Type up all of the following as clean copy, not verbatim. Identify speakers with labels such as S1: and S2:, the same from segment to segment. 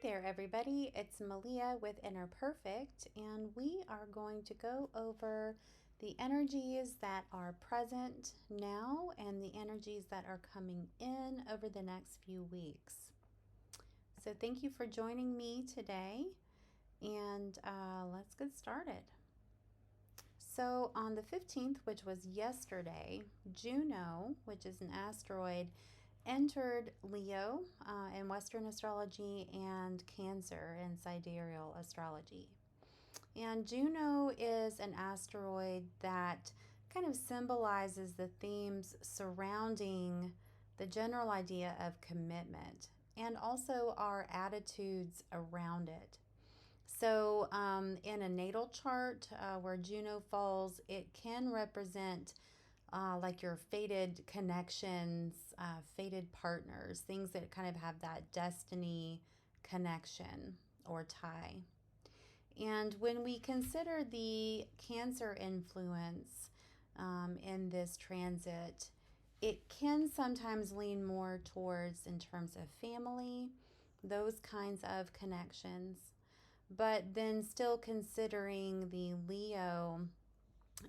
S1: there, everybody. It's Meleah with Inner Perfect, and we are going to go over the energies that are present now and the energies that are coming in over the next few weeks. So, thank you for joining me today, and let's get started. So, on the 15th, which was yesterday, Juno, which is an asteroid, entered Leo in Western astrology and Cancer in sidereal astrology. And Juno is an asteroid that kind of symbolizes the themes surrounding the general idea of commitment and also our attitudes around it. So, in a natal chart where Juno falls, it can represent like your fated connections, fated partners, things that kind of have that destiny connection or tie. And when we consider the Cancer influence in this transit, it can sometimes lean more towards in terms of family, those kinds of connections. But then still considering the Leo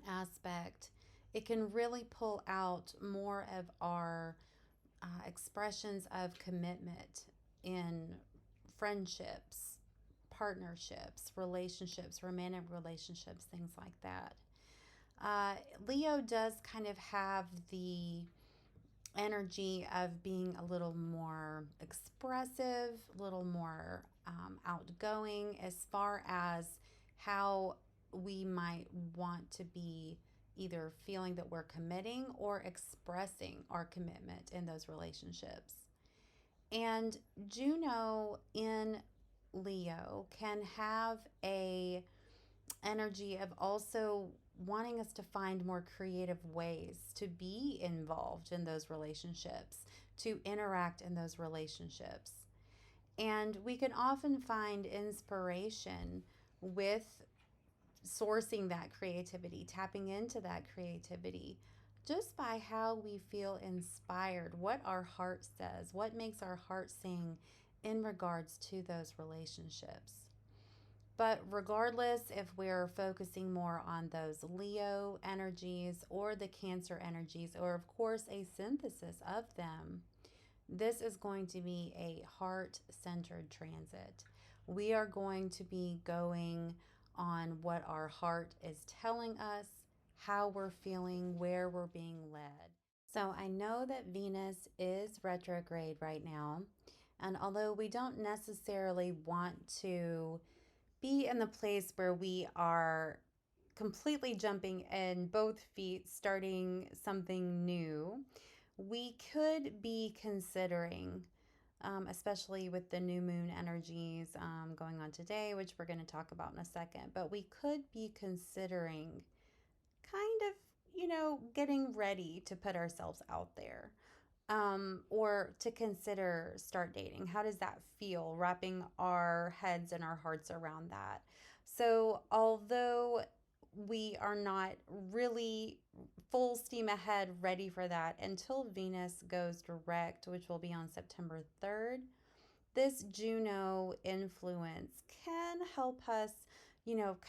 S1: aspect, it can really pull out more of our expressions of commitment in friendships, partnerships, relationships, romantic relationships, things like that. Leo does kind of have the energy of being a little more expressive, a little more outgoing as far as how we might want to be either feeling that we're committing or expressing our commitment in those relationships. And Juno in Leo can have a energy of also wanting us to find more creative ways to be involved in those relationships, to interact in those relationships. And we can often find inspiration with sourcing that creativity, tapping into that creativity, just by how we feel inspired, what our heart says, what makes our heart sing in regards to those relationships. But regardless if we're focusing more on those Leo energies or the Cancer energies, or of course a synthesis of them, this is going to be a heart-centered transit. We are going to be going on what our heart is telling us, how we're feeling, where we're being led. So I know that Venus is retrograde right now, and although we don't necessarily want to be in the place where we are completely jumping in both feet, starting something new, we could be considering, especially with the new moon energies going on today, which we're going to talk about in a second, but we could be considering kind of, getting ready to put ourselves out there, or to consider start dating. How does that feel? Wrapping our heads and our hearts around that. So, although we are not really full steam ahead ready for that until Venus goes direct, which will be on September 3rd, this Juno influence can help us,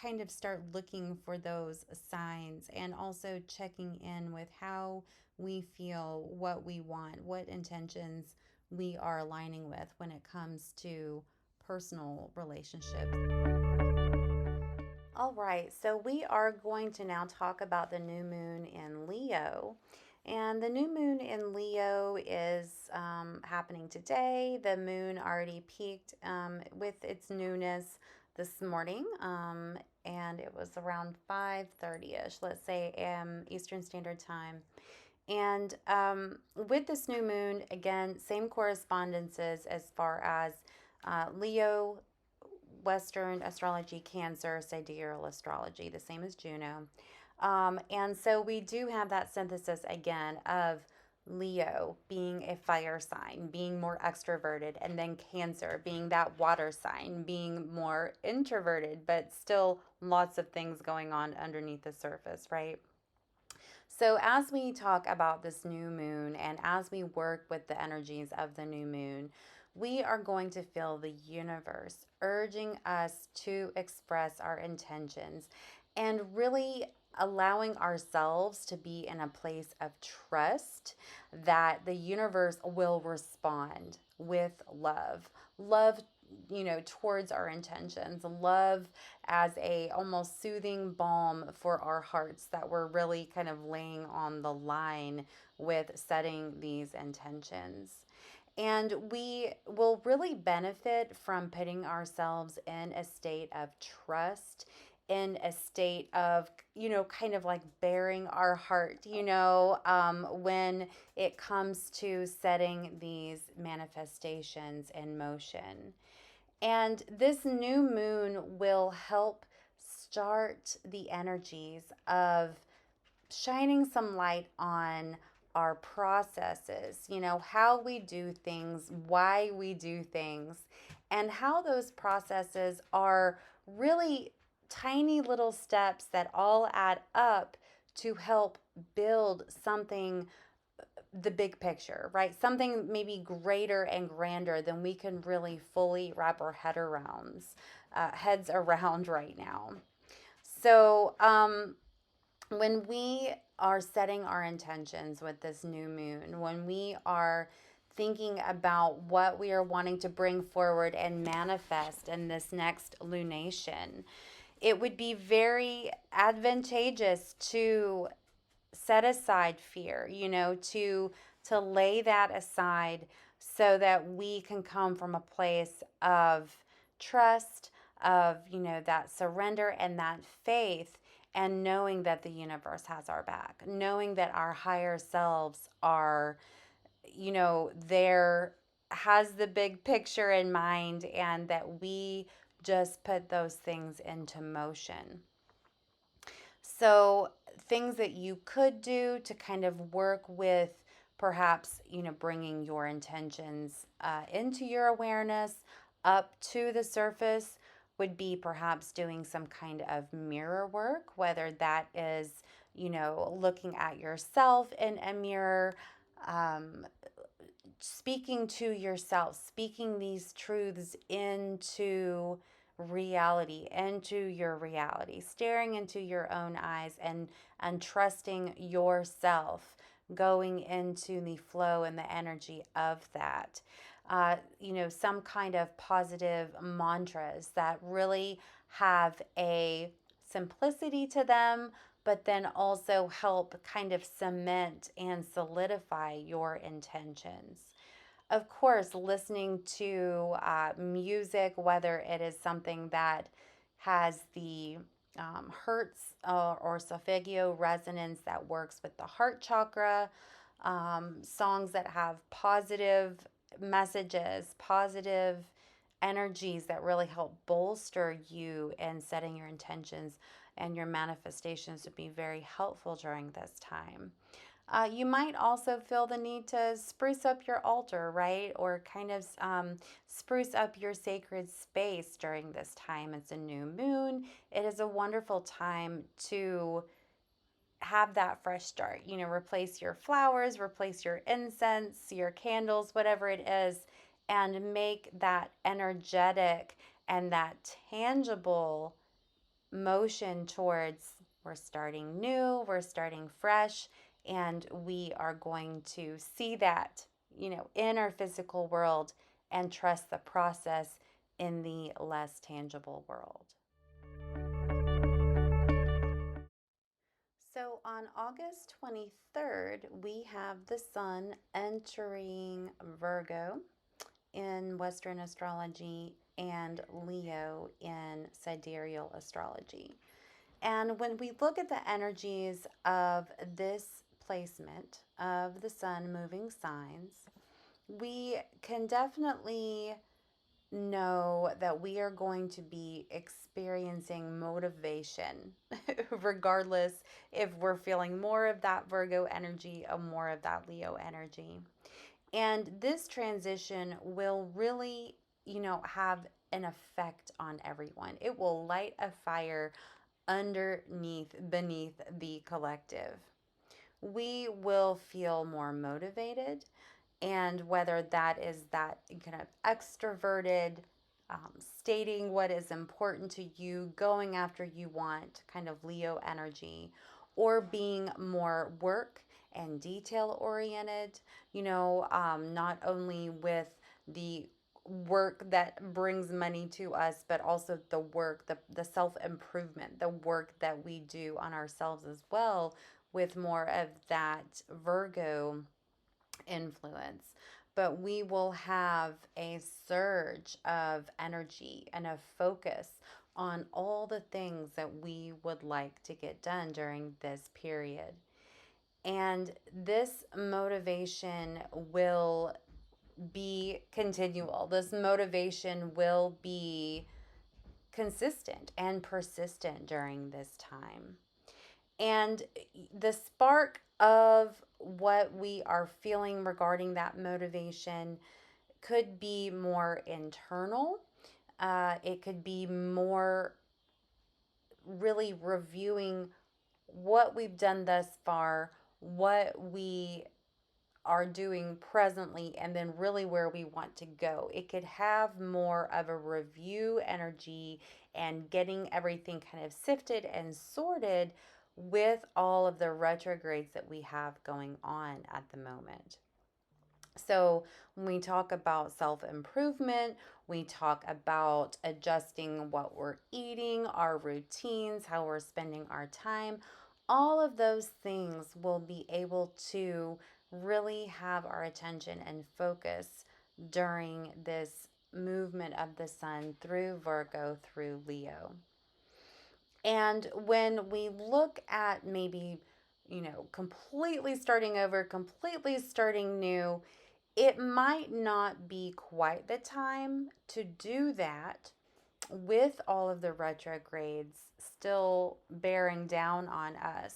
S1: kind of start looking for those signs and also checking in with how we feel, what we want, what intentions we are aligning with when it comes to personal relationships. All right, so we are going to now talk about the new moon in Leo. And the new moon in Leo is happening today. The moon already peaked with its newness this morning, and it was around 5:30ish, let's say, Eastern Standard Time. And with this new moon, again, same correspondences as far as Leo, Western astrology, Cancer, sidereal astrology, the same as Juno. And so we do have that synthesis again of Leo being a fire sign, being more extroverted, and then Cancer being that water sign, being more introverted, but still lots of things going on underneath the surface, right? So, as we talk about this new moon and as we work with the energies of the new moon, we are going to feel the universe urging us to express our intentions and really allowing ourselves to be in a place of trust that the universe will respond with love. Love, towards our intentions, love as a almost soothing balm for our hearts that we're really kind of laying on the line with setting these intentions. And we will really benefit from putting ourselves in a state of trust, in a state of, kind of like bearing our heart, when it comes to setting these manifestations in motion. And this new moon will help start the energies of shining some light on our processes, how we do things, why we do things, and how those processes are really tiny little steps that all add up to help build something, the big picture, right? Something maybe greater and grander than we can really fully wrap our heads around right now. So, when we are setting our intentions with this new moon, when we are thinking about what we are wanting to bring forward and manifest in this next lunation, it would be very advantageous to set aside fear, to lay that aside so that we can come from a place of trust, of, that surrender and that faith, and knowing that the universe has our back, knowing that our higher selves are, there, has the big picture in mind, and that we just put those things into motion. So, things that you could do to kind of work with perhaps, bringing your intentions into your awareness up to the surface would be perhaps doing some kind of mirror work, whether that is, looking at yourself in a mirror, um, speaking to yourself, speaking these truths into your reality, staring into your own eyes and trusting yourself, going into the flow and the energy of that. Some kind of positive mantras that really have a simplicity to them, but then also help kind of cement and solidify your intentions. Of course, listening to music, whether it is something that has the hertz or solfeggio resonance that works with the heart chakra, songs that have positive messages, positive energies that really help bolster you in setting your intentions and your manifestations would be very helpful during this time. You might also feel the need to spruce up your altar, right? Or kind of spruce up your sacred space during this time. It's a new moon. It is a wonderful time to have that fresh start. Replace your flowers, replace your incense, your candles, whatever it is, and make that energetic and that tangible motion towards we're starting new, we're starting fresh, and we are going to see that, in our physical world and trust the process in the less tangible world. So on August 23rd, we have the sun entering Virgo in Western astrology and Leo in sidereal astrology. And when we look at the energies of this placement of the sun moving signs, we can definitely know that we are going to be experiencing motivation, regardless if we're feeling more of that Virgo energy or more of that Leo energy. And this transition will really, have an effect on everyone. It will light a fire beneath the collective. We will feel more motivated And whether that is that kind of extroverted, stating what is important to you, going after you want, kind of Leo energy, or being more work and detail oriented, not only with the work that brings money to us, but also the work, the self improvement, the work that we do on ourselves as well, with more of that Virgo influence. But we will have a surge of energy and a focus on all the things that we would like to get done during this period. And this motivation will be continual. This motivation will be consistent and persistent during this time. And the spark of what we are feeling regarding that motivation could be more internal. It could be more really reviewing what we've done thus far, what we are doing presently, and then really where we want to go. It could have more of a review energy and getting everything kind of sifted and sorted with all of the retrogrades that we have going on at the moment. So, when we talk about self improvement, we talk about adjusting what we're eating, our routines, how we're spending our time. All of those things will be able to really have our attention and focus during this movement of the sun through Virgo, through Leo. And when we look at maybe, completely starting over, completely starting new, it might not be quite the time to do that with all of the retrogrades still bearing down on us.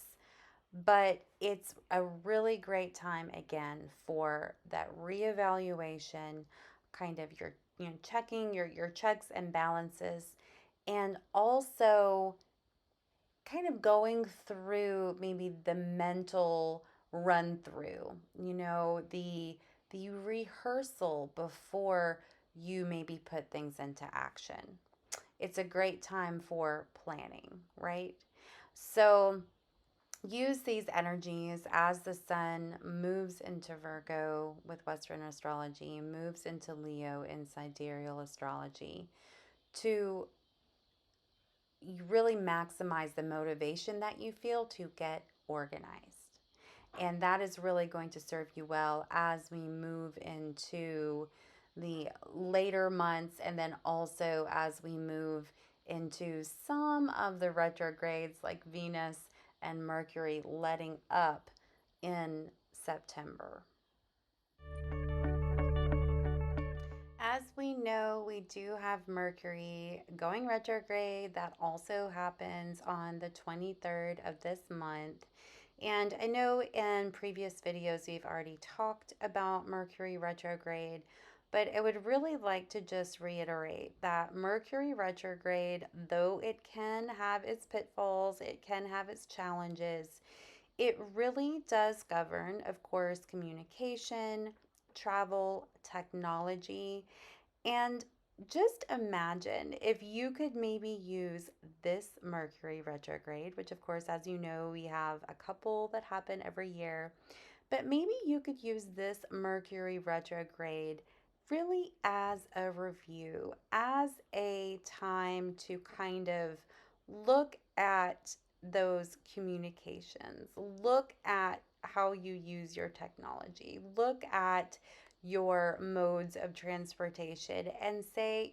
S1: But it's a really great time again for that reevaluation, kind of your checking your checks and balances, and also kind of going through maybe the mental run through, the rehearsal before you maybe put things into action. It's a great time for planning, right? So use these energies as the sun moves into Virgo with Western astrology, moves into Leo in sidereal astrology, to really maximize the motivation that you feel to get organized. And that is really going to serve you well as we move into the later months, and then also as we move into some of the retrogrades like Venus and Mercury letting up in September. As we know, we do have Mercury going retrograde. That also happens on the 23rd of this month. And I know in previous videos we've already talked about Mercury retrograde, but I would really like to just reiterate that Mercury retrograde, though it can have its pitfalls, it can have its challenges, it really does govern, of course, communication, travel, technology, and just imagine if you could maybe use this Mercury retrograde, which, of course, as you know, we have a couple that happen every year, but maybe you could use this Mercury retrograde really as a review, as a time to kind of look at those communications, look at how you use your technology, look at your modes of transportation, and say,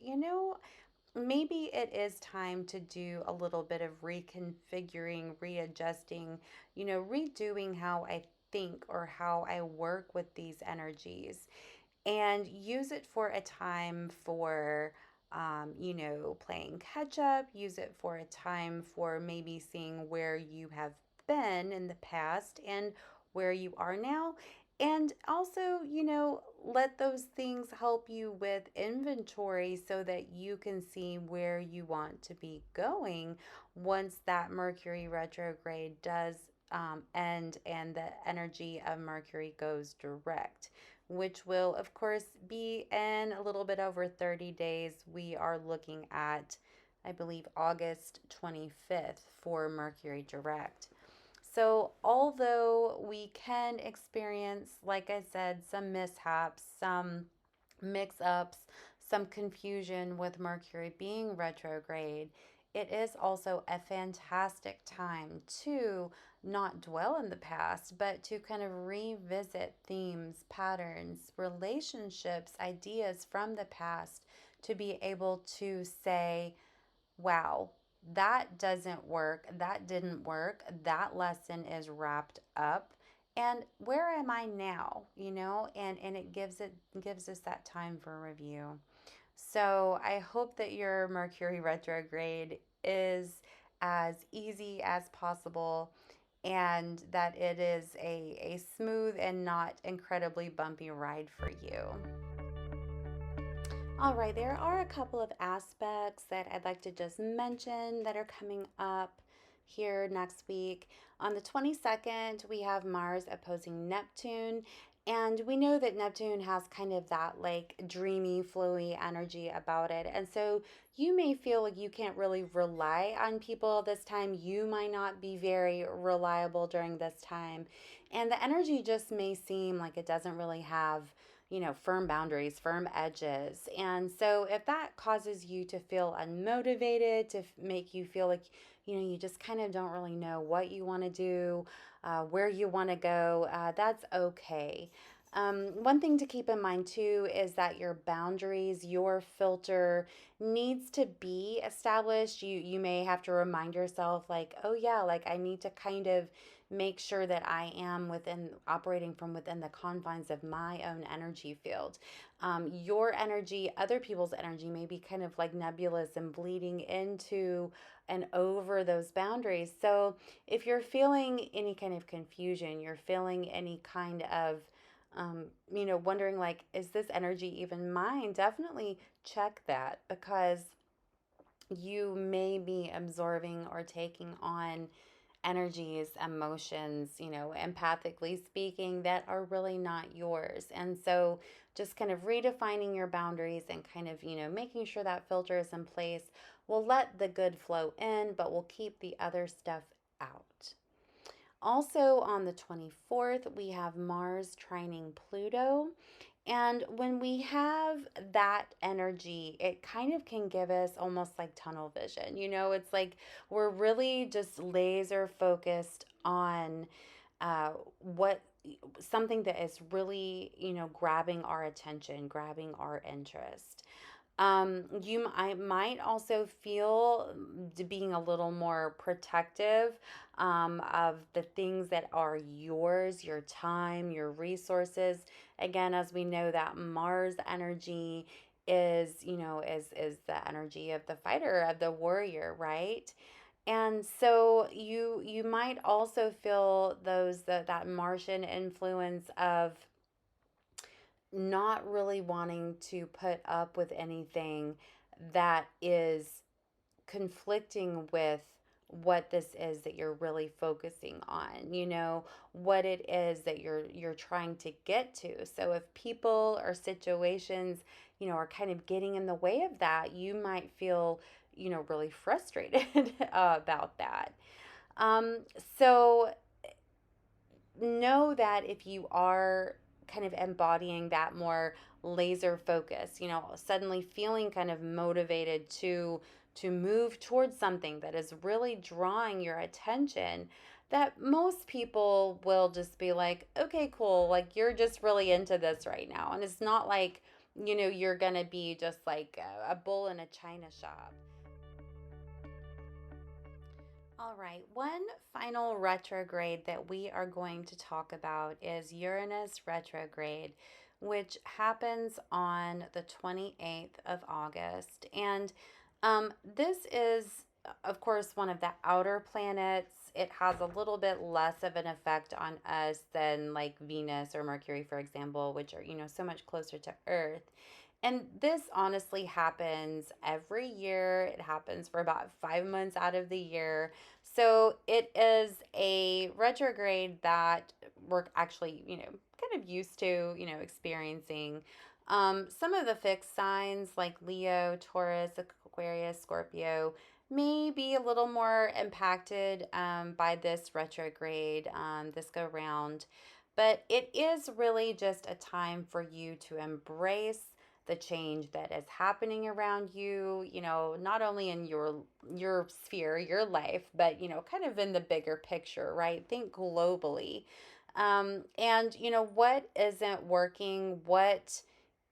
S1: maybe it is time to do a little bit of reconfiguring, readjusting, redoing how I think or how I work with these energies, and use it for a time for, playing catch up, use it for a time for maybe seeing where you have been in the past and where you are now. And also, let those things help you with inventory so that you can see where you want to be going once that Mercury retrograde does end and the energy of Mercury goes direct. which will, of course, be in a little bit over 30 days. We are looking at, I believe, August 25th for Mercury direct. So, although we can experience, like I said, some mishaps, some mix ups, some confusion with Mercury being retrograde, it is also a fantastic time to not dwell in the past, but to kind of revisit themes, patterns, relationships, ideas from the past to be able to say, wow, that doesn't work, that didn't work, that lesson is wrapped up. And where am I now? And it gives us that time for review. So I hope that your Mercury retrograde is as easy as possible and that it is a smooth and not incredibly bumpy ride for you. All right, there are a couple of aspects that I'd like to just mention that are coming up here next week. On the 22nd, we have Mars opposing Neptune. And we know that Neptune has kind of that like dreamy, flowy energy about it. And so you may feel like you can't really rely on people this time. You might not be very reliable during this time. And the energy just may seem like it doesn't really have firm boundaries, firm edges. And so if that causes you to feel unmotivated, to make you feel like, you just kind of don't really know what you want to do, where you want to go, that's okay. One thing to keep in mind too is that your boundaries, your filter needs to be established. You may have to remind yourself like, oh yeah, like I need to kind of make sure that I am operating from within the confines of my own energy field. Your energy, other people's energy may be kind of like nebulous and bleeding into and over those boundaries. So if you're feeling any kind of confusion, you're feeling any kind of wondering like, is this energy even mine? Definitely check that because you may be absorbing or taking on energies, emotions, empathically speaking, that are really not yours. And so just kind of redefining your boundaries and kind of, making sure that filter is in place will let the good flow in, but will keep the other stuff out. Also on the 24th, we have Mars trining Pluto. And when we have that energy, it kind of can give us almost like tunnel vision. It's like we're really just laser focused on what something that is really, grabbing our attention, grabbing our interest. I might also feel being a little more protective of the things that are yours, your time, your resources. Again, as we know that Mars energy is the energy of the fighter, of the warrior, right? And so you might also feel that Martian influence of not really wanting to put up with anything that is conflicting with what this is that you're really focusing on, what it is that you're trying to get to. So if people or situations, are kind of getting in the way of that, you might feel, really frustrated about that. So know that if you are kind of embodying that more laser focus, suddenly feeling kind of motivated to move towards something that is really drawing your attention, that most people will just be like, okay, cool, like you're just really into this right now. And it's not like, you're going to be just like a bull in a china shop. All right, one final retrograde that we are going to talk about is Uranus Retrograde, which happens on the 28th of August. And this is, of course, one of the outer planets. It has a little bit less of an effect on us than like Venus or Mercury, for example, which are, so much closer to Earth. And this honestly happens every year. It happens for about 5 months out of the year. So it is a retrograde that we're actually, kind of used to, experiencing. Some of the fixed signs like Leo, Taurus, Aquarius, Scorpio may be a little more impacted by this retrograde, this go round. But it is really just a time for you to embrace the change that is happening around you, not only in your sphere, your life, but kind of in the bigger picture, right? Think globally. And what isn't working, what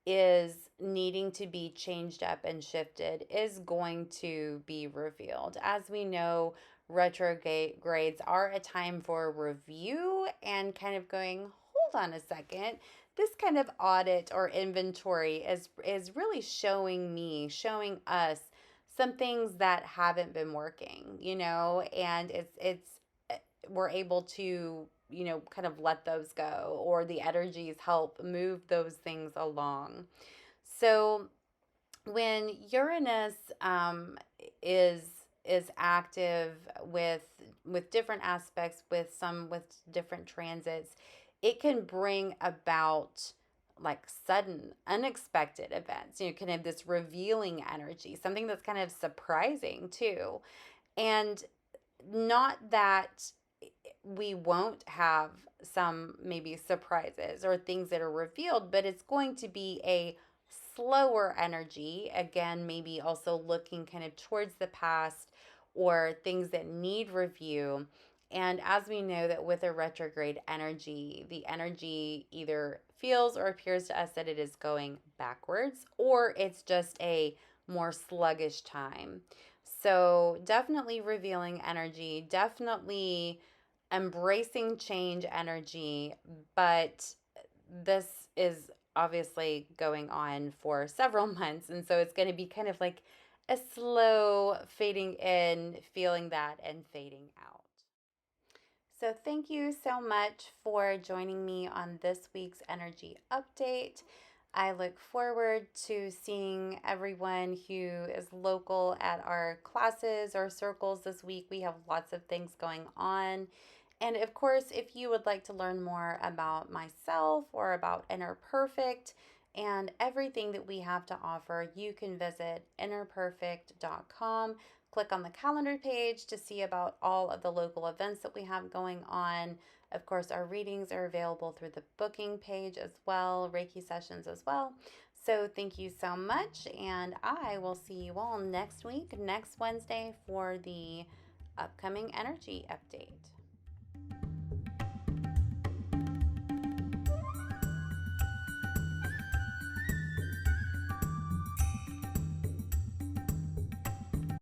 S1: is needing to be changed up and shifted is going to be revealed. As we know, retrogrades are a time for review and kind of going, hold on a second. This kind of audit or inventory is really showing us some things that haven't been working, and it's we're able to kind of let those go, or the energies help move those things along. So when Uranus is active with different aspects, with different transits, it can bring about like sudden unexpected events, kind of this revealing energy, something that's kind of surprising too. And not that we won't have some maybe surprises or things that are revealed, but it's going to be a slower energy. Again, maybe also looking kind of towards the past or things that need review. And as we know that with a retrograde energy, the energy either feels or appears to us that it is going backwards, or it's just a more sluggish time. So definitely revealing energy, definitely embracing change energy, but this is obviously going on for several months. And so it's going to be kind of like a slow fading in, feeling that, and fading out. So, thank you so much for joining me on this week's energy update. I look forward to seeing everyone who is local at our classes or circles this week. We have lots of things going on. And of course, if you would like to learn more about myself or about Inner Perfect and everything that we have to offer, you can visit innerperfect.com. Click on the calendar page to see about all of the local events that we have going on. Of course, our readings are available through the booking page as well, Reiki sessions as well. So thank you so much, and I will see you all next week, next Wednesday, for the upcoming energy update.